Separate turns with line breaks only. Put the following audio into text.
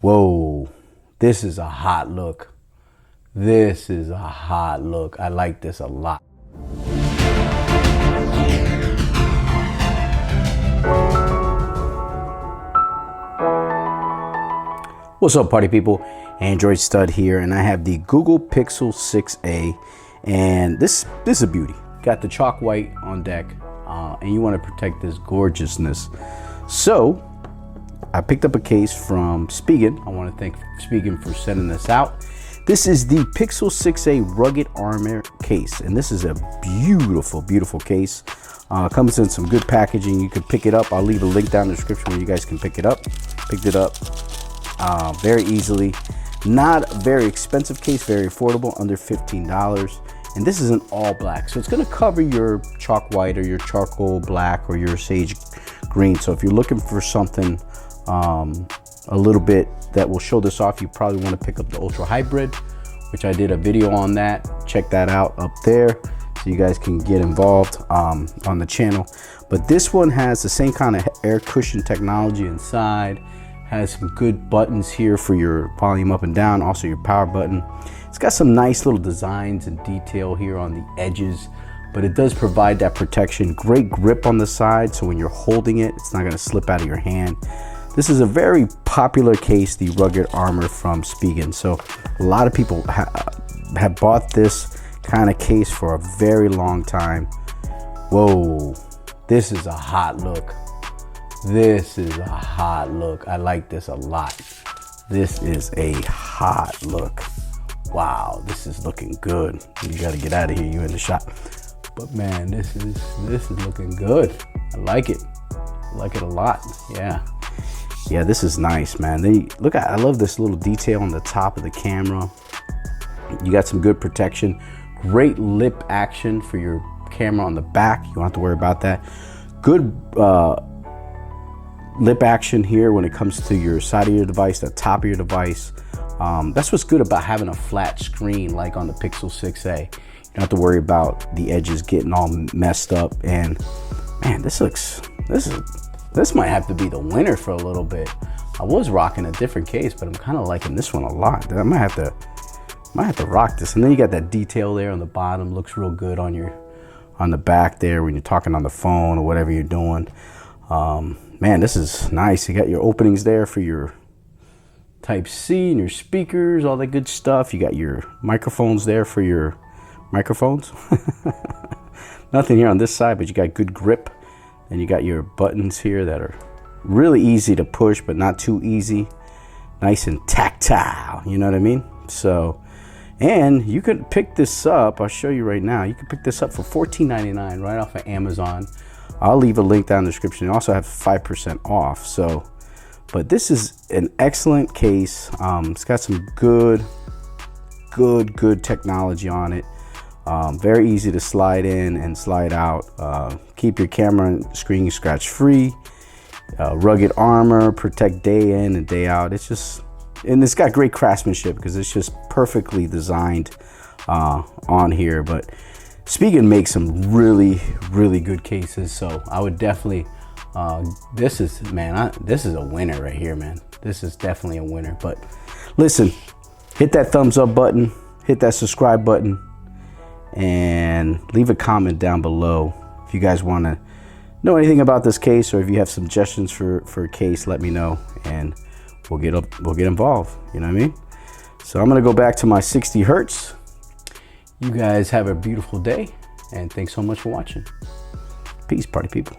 Whoa, this is a hot look. This is a hot look. I like this a lot. What's up, party people? Android Stud here, and I have the Google Pixel 6a, and this is a beauty. Got the chalk white on deck, and you want to protect this gorgeousness. So I picked up a case from Spigen. I want to thank Spigen for sending this out. This is the Pixel 6a Rugged Armour case, and this is a beautiful, beautiful case. Comes in some good packaging. You can pick it up. I'll leave a link down in the description where you guys can pick it up. Picked it up very easily. Not a very expensive case, very affordable, under $15. And this is an all black, so it's going to cover your chalk white or your charcoal black or your sage green. So if you're looking for something a little bit that will show this off, you probably want to pick up the Ultra Hybrid, which I did a video on that. Check that out up there so you guys can get involved on the channel. But this one has the same kind of air cushion technology inside. Has some good buttons here for your volume up and down, also your power button. It's got some nice little designs and detail here on the edges, but it does provide that protection. Great grip on the side, so when you're holding it, it's not going to slip out of your hand. This is a very popular case, the Rugged Armour from Spigen. So a lot of people have bought this kind of case for a very long time. Whoa, this is a hot look. This is a hot look. I like this a lot. This is a hot look. Wow, this is looking good. You got to get out of here. You in the shop. But man, this is looking good. I like it. I like it a lot. Yeah, this is nice, man. I love this little detail on the top of the camera. You got some good protection. Great lip action for your camera on the back. You don't have to worry about that. Good lip action here when it comes to your side of your device, the top of your device. That's what's good about having a flat screen like on the Pixel 6a. You don't have to worry about the edges getting all messed up. And man, this might have to be the winner for a little bit. I was rocking a different case, but I'm kind of liking this one a lot. I might have to rock this. And then you got that detail there on the bottom. Looks real good on the back there when you're talking on the phone or whatever you're doing. Man, this is nice. You got your openings there for your Type-C and your speakers, all that good stuff. You got your microphones there for your microphones. Nothing here on this side, but you got good grip. And you got your buttons here that are really easy to push, but not too easy. Nice and tactile, you know what I mean? So, and you could pick this up. I'll show you right now. You can pick this up for $14.99 right off of Amazon. I'll leave a link down in the description. You also have 5% off. So, but this is an excellent case. It's got some good technology on it. Very easy to slide in and slide out. Keep your camera and screen scratch free. Rugged Armour, protect day in and day out. And it's got great craftsmanship because it's just perfectly designed on here. But Spigen makes some really good cases, so I would definitely. This is a winner right here, man. This is definitely a winner. But listen, hit that thumbs up button, hit that subscribe button, and leave a comment down below if you guys want to know anything about this case, or if you have suggestions for a case. Let me know, and we'll get involved. You know what I mean? So I'm gonna go back to my 60 hertz. You guys have a beautiful day, and thanks so much for watching. Peace, party people.